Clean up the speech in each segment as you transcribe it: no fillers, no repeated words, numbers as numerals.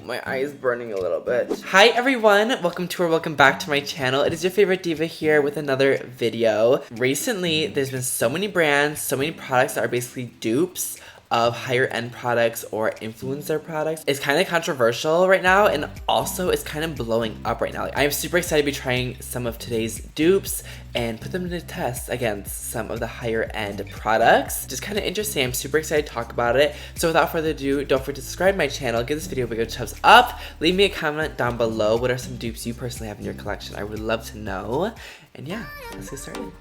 my eye is burning a little bit. Hi everyone, welcome back to my channel. It is your favorite diva here with another video. Recently, there's been so many brands, so many products that are basically dupes of higher end products or influencer products. It's kind of controversial right now, and also it's kind of blowing up right now. Like, I'm super excited to be trying some of today's dupes and put them to the test against some of the higher end products. Just kind of interesting. I'm super excited to talk about it. So without further ado, don't forget to subscribe to my channel, give this video a big thumbs up, leave me a comment down below. What are some dupes you personally have in your collection? I would love to know. And yeah, let's get started.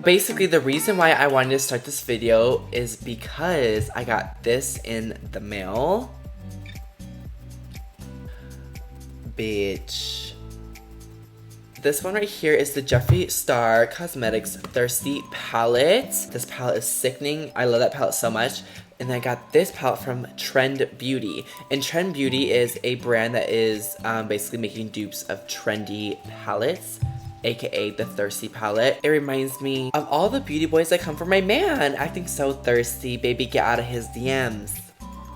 Basically, the reason why I wanted to start this video is because I got this in the mail. Bitch. This one right here is the Jeffree Star Cosmetics Thirsty Palette. This palette is sickening. I love that palette so much. And then I got this palette from Trend Beauty. And Trend Beauty is a brand that is basically making dupes of trendy palettes, aka the Thirsty palette. It reminds me of all the beauty boys that come from my man, acting so thirsty. Baby, get out of his DMs.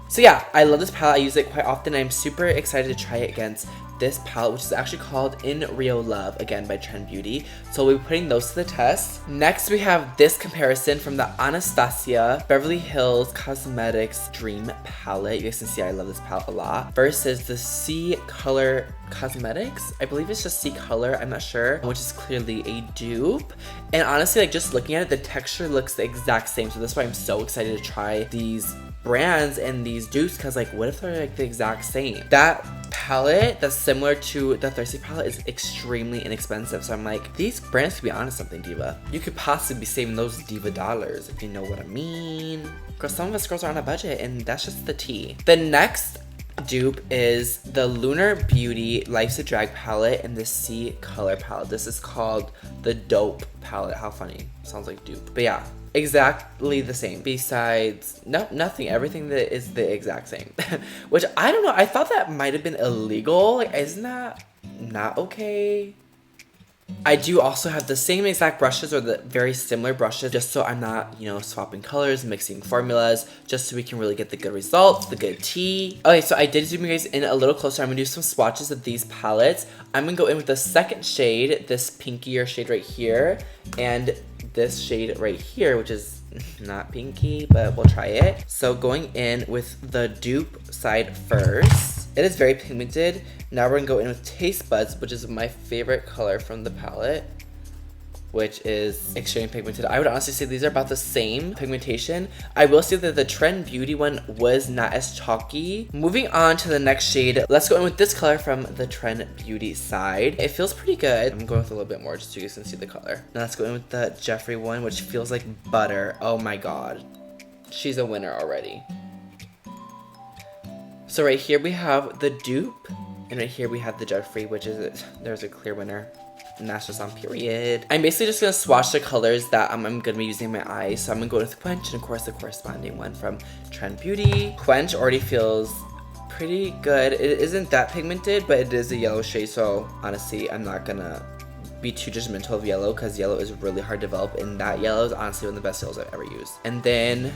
So yeah, I love this palette. I use it quite often. I'm super excited to try it against this palette, which is actually called In Real Love, again by Trend Beauty. So we'll be putting those to the test. Next, we have this comparison from the Anastasia Beverly Hills Cosmetics Dream palette. You guys can see I love this palette a lot. Versus the C Color Cosmetics. I believe it's just C Color, I'm not sure, which is clearly a dupe. And honestly, like just looking at it, the texture looks the exact same. So that's why I'm so excited to try these brands and these dupes, because like what if they're like the exact same? That palette that's similar to the Thirsty palette is extremely inexpensive, so I'm like, these brands could be onto something, Diva. You could possibly be saving those Diva dollars, if you know what I mean. Because some of us girls are on a budget, and that's just the tea. The next dupe is the Lunar Beauty Life's a Drag palette and the C Color palette. This is called the Dope palette. How funny. Sounds like dupe. But yeah, exactly the same. Besides, nothing. Everything that is the exact same. Which, I don't know. I thought that might have been illegal. Like, isn't that not okay? I do also have the same exact brushes, or the very similar brushes, just so I'm not, you know, swapping colors, mixing formulas, just so we can really get the good results, the good tea. Okay, so I did zoom you guys in a little closer. I'm gonna do some swatches of these palettes. I'm gonna go in with the second shade, this pinkier shade right here, and this shade right here, which is not pinky, but we'll try it. So going in with the dupe side first. It is very pigmented. Now we're gonna go in with Taste Buds, which is my favorite color from the palette, which is extremely pigmented. I would honestly say these are about the same pigmentation. I will say that the Trend Beauty one was not as chalky. Moving on to the next shade, let's go in with this color from the Trend Beauty side. It feels pretty good. I'm going with a little bit more just so you guys can see the color. Now let's go in with the JEFFREE one, which feels like butter. Oh my god. She's a winner already. So right here we have the dupe, and right here we have the JEFFREE, which is, there's a clear winner. And that's just on period. I'm basically just gonna swatch the colors that I'm gonna be using in my eyes. So I'm gonna go with Quench, and of course the corresponding one from Trend Beauty. Quench already feels pretty good. It isn't that pigmented, but it is a yellow shade, so honestly I'm not gonna be too judgmental of yellow, because yellow is really hard to develop, and that yellow is honestly one of the best yellows I've ever used. And then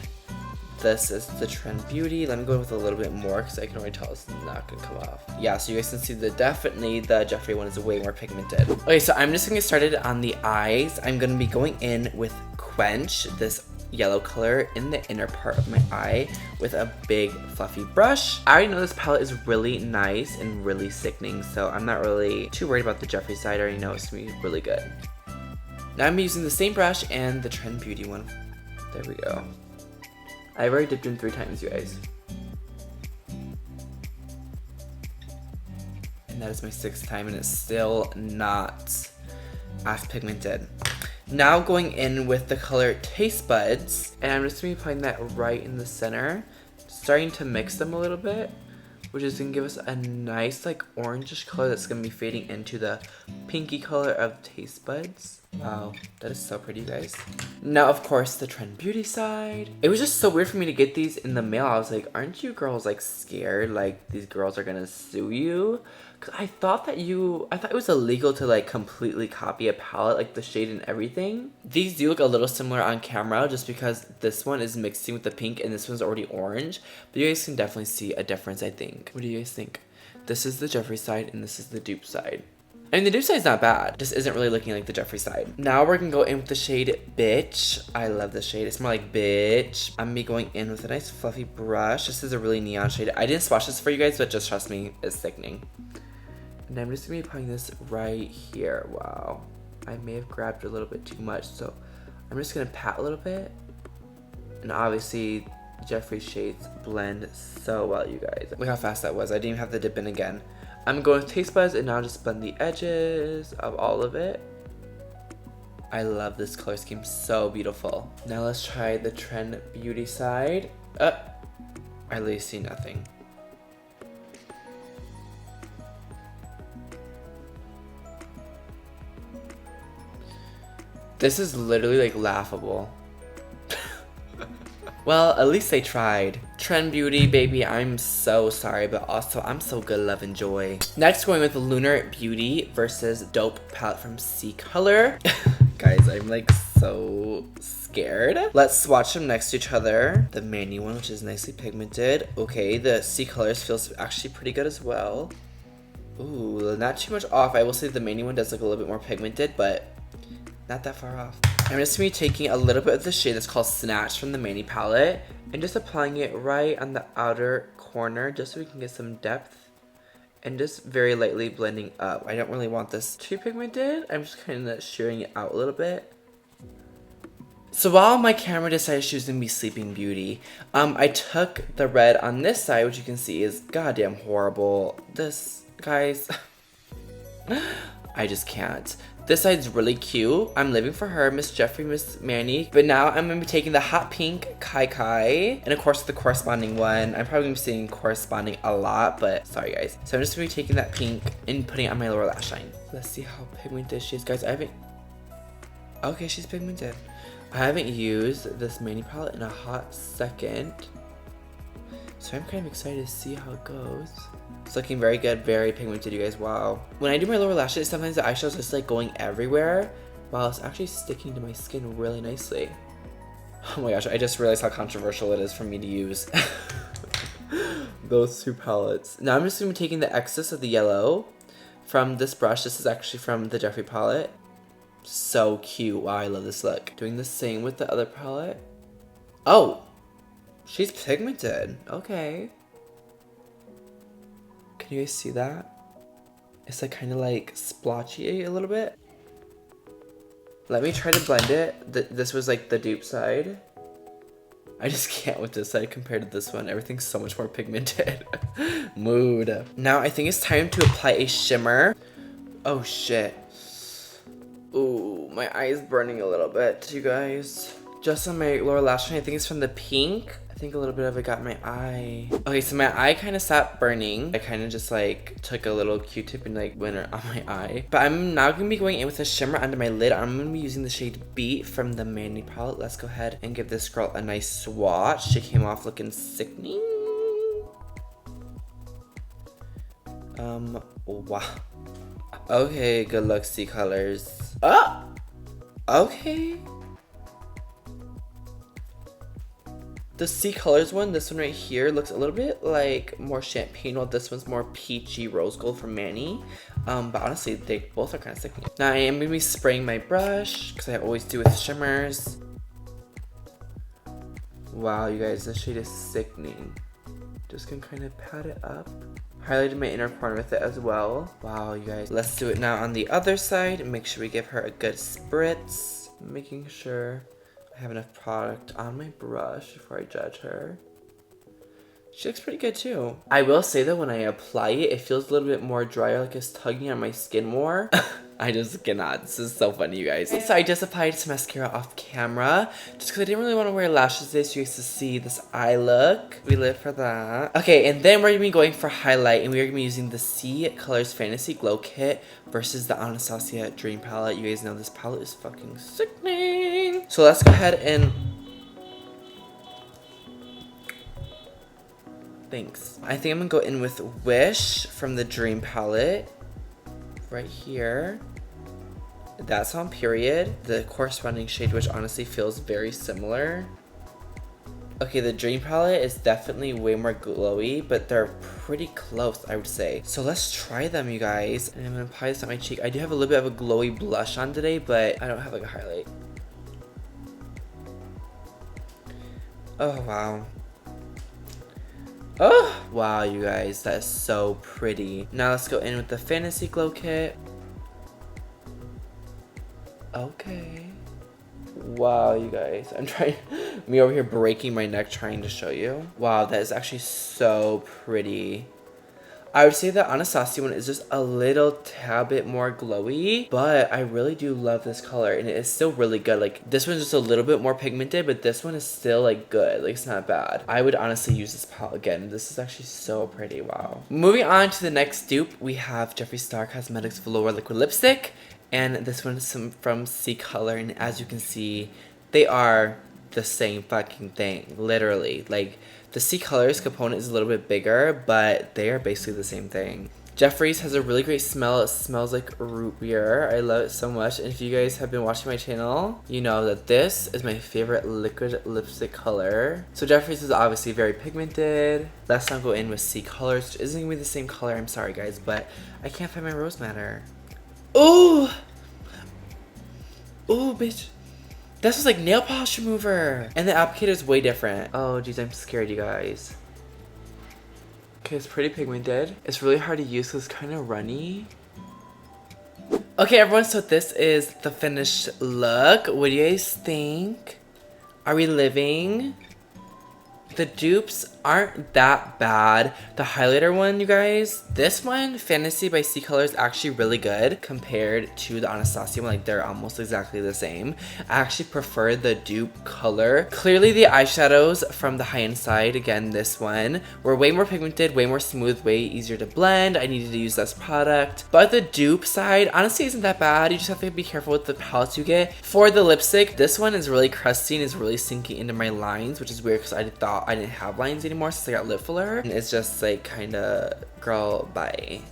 this is the Trend Beauty. Let me go with a little bit more, because I can already tell it's not gonna come off. Yeah, so you guys can see that definitely the JEFFREE one is way more pigmented. Okay, so I'm just gonna get started on the eyes. I'm gonna be going in with Quench, this yellow color, in the inner part of my eye with a big fluffy brush. I already know this palette is really nice and really sickening, so I'm not really too worried about the JEFFREE side. I already know it's gonna be really good. Now I'm using the same brush and the Trend Beauty one. There we go. I've already dipped in 3 times, you guys. And that is my 6th time, and it's still not as pigmented. Now going in with the color Taste Buds, and I'm just gonna be applying that right in the center, starting to mix them a little bit, which is gonna give us a nice like orangish color that's gonna be fading into the pinky color of Taste Buds. Wow, that is so pretty, you guys. Now, of course, the Trend Beauty side. It was just so weird for me to get these in the mail. I was like, aren't you girls like scared like these girls are gonna sue you? I thought it was illegal to like completely copy a palette, like the shade and everything. These do look a little similar on camera just because this one is mixing with the pink and this one's already orange. But you guys can definitely see a difference, I think. What do you guys think? This is the Jeffree side and this is the dupe side. I mean, the dupe side's not bad. Just isn't really looking like the Jeffree side. Now we're gonna go in with the shade Bitch. I love this shade. It's more like Bitch. I'm gonna be going in with a nice fluffy brush. This is a really neon shade. I didn't swatch this for you guys, but just trust me, it's sickening. And I'm just gonna be applying this right here. Wow. I may have grabbed a little bit too much, so I'm just gonna pat a little bit. And obviously, Jeffree shades blend so well, you guys. Look how fast that was. I didn't even have to dip in again. I'm going with Taste Buds and now just blend the edges of all of it. I love this color scheme, so beautiful. Now let's try the Trend Beauty side. I really see nothing. This is literally like laughable. Well, at least they tried. Trend Beauty, baby, I'm so sorry, but also I'm so good, love and joy. Next, going with the Lunar Beauty versus Dope palette from C Color. Guys, I'm like so scared. Let's swatch them next to each other. The Manny one, which is nicely pigmented. Okay, the C Colors feels actually pretty good as well. Ooh, not too much off. I will say the Manny one does look a little bit more pigmented, but not that far off. I'm just gonna be taking a little bit of the shade that's called Snatch from the Manny palette and just applying it right on the outer corner just so we can get some depth and just very lightly blending up. I don't really want this too pigmented. I'm just kind of shearing it out a little bit. So while my camera decided she was gonna be Sleeping Beauty, I took the red on this side, which you can see is goddamn horrible. This, guys, I just can't. This side's really cute. I'm living for her, Miss Jeffree, Miss Manny. But now I'm gonna be taking the hot pink Kai Kai, and of course the corresponding one. I'm probably gonna be seeing corresponding a lot, but sorry guys. So I'm just gonna be taking that pink and putting it on my lower lash line. Let's see how pigmented she is, guys. Okay, she's pigmented. I haven't used this Manny palette in a hot second, so I'm kind of excited to see how it goes. It's looking very good, very pigmented, you guys. Wow. When I do my lower lashes, sometimes the eyeshadow's just like going everywhere while it's actually sticking to my skin really nicely. Oh my gosh, I just realized how controversial it is for me to use those two palettes. Now I'm just gonna be taking the excess of the yellow from this brush. This is actually from the Jeffree palette. So cute. Wow, I love this look. Doing the same with the other palette. Oh, she's pigmented. Okay. Can you guys see that? It's like kind of like splotchy a little bit. Let me try to blend it. This was like the dupe side. I just can't with this side compared to this one. Everything's so much more pigmented. Mood. Now I think it's time to apply a shimmer. Oh shit. Ooh, my eye is burning a little bit, you guys. Just on my lower lash line, I think it's from the pink. I think a little bit of it got my eye. Okay, so my eye kind of stopped burning. I kind of just like took a little Q-tip and like went it on my eye. But I'm now gonna be going in with a shimmer under my lid. I'm gonna be using the shade Beat from the Manny palette. Let's go ahead and give this girl a nice swatch. She came off looking sickening. Wow. Okay, good luck, C Colors. Oh! Okay. The C Colors one, this one right here, looks a little bit like more champagne, while this one's more peachy rose gold from Manny. But honestly, they both are kind of sickening. Now I am going to be spraying my brush, because I always do with shimmers. Wow, you guys, this shade is sickening. Just gonna kind of pat it up. Highlighted my inner corner with it as well. Wow, you guys. Let's do it now on the other side and make sure we give her a good spritz. Making sure I have enough product on my brush before I judge her. She looks pretty good too. I will say that when I apply it, it feels a little bit more dry, like it's tugging on my skin more. I just cannot. This is so funny, you guys. So I just applied some mascara off camera, just because I didn't really want to wear lashes today, so you guys to see this eye look. We live for that. Okay, and then we're going to be going for highlight, and we're going to be using the C Colors Fantasy Glow Kit versus the Anastasia Dream Palette. You guys know this palette is fucking sickening. So let's go ahead and... Thanks. I think I'm gonna go in with Wish from the Dream palette. Right here. That's on Period. The corresponding shade, which honestly feels very similar. Okay, the Dream palette is definitely way more glowy, but they're pretty close, I would say. So let's try them, you guys. And I'm gonna apply this on my cheek. I do have a little bit of a glowy blush on today, but I don't have like a highlight. Oh, wow. Oh, wow, you guys, that is so pretty. Now let's go in with the Fantasy Glow Kit. Okay. Wow, you guys, I'm trying, me over here breaking my neck trying to show you. Wow, that is actually so pretty. I would say the Anastasia one is just a little tad bit more glowy, but I really do love this color and it is still really good. Like this one's just a little bit more pigmented, but this one is still like good. Like it's not bad. I would honestly use this palette again. This is actually so pretty. Wow. Moving on to the next dupe, we have Jeffree Star Cosmetics Velour Liquid Lipstick. And this one is from C Color, and as you can see, they are the same fucking thing, literally. Like, the C Colors component is a little bit bigger, but they are basically the same thing. Jeffree's has a really great smell. It smells like root beer. I love it so much. And if you guys have been watching my channel, you know that this is my favorite liquid lipstick color. So Jeffree's is obviously very pigmented. Let's not go in with C Colors, which isn't gonna be the same color. I'm sorry, guys, but I can't find my Rose Madder. Ooh! Ooh, bitch. This was like nail polish remover. And the applicator is way different. Oh, geez, I'm scared, you guys. Okay, it's pretty pigmented. It's really hard to use because it's kind of runny. Okay, everyone, so this is the finished look. What do you guys think? Are we living? The dupes aren't that bad. The highlighter one, you guys, this one, Fantasy by C Color, is actually really good compared to the Anastasia one. Like, they're almost exactly the same. I actually prefer the dupe color. Clearly, the eyeshadows from the high-end side, again, this one, were way more pigmented, way more smooth, way easier to blend. I needed to use less product. But the dupe side, honestly, isn't that bad. You just have to be careful with the palettes you get. For the lipstick, this one is really crusty and is really sinking into my lines, which is weird because I thought I didn't have lines anymore since I got lip filler. And it's just like kind of, girl, bye.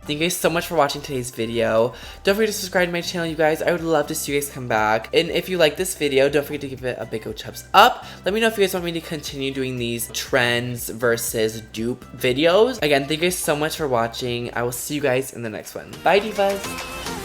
Thank you guys so much for watching today's video. Don't forget to subscribe to my channel, you guys. I would love to see you guys come back. And if you like this video, don't forget to give it a big old thumbs up. Let me know if you guys want me to continue doing these trends versus dupe videos. Again, thank you guys so much for watching. I will see you guys in the next one. Bye, divas.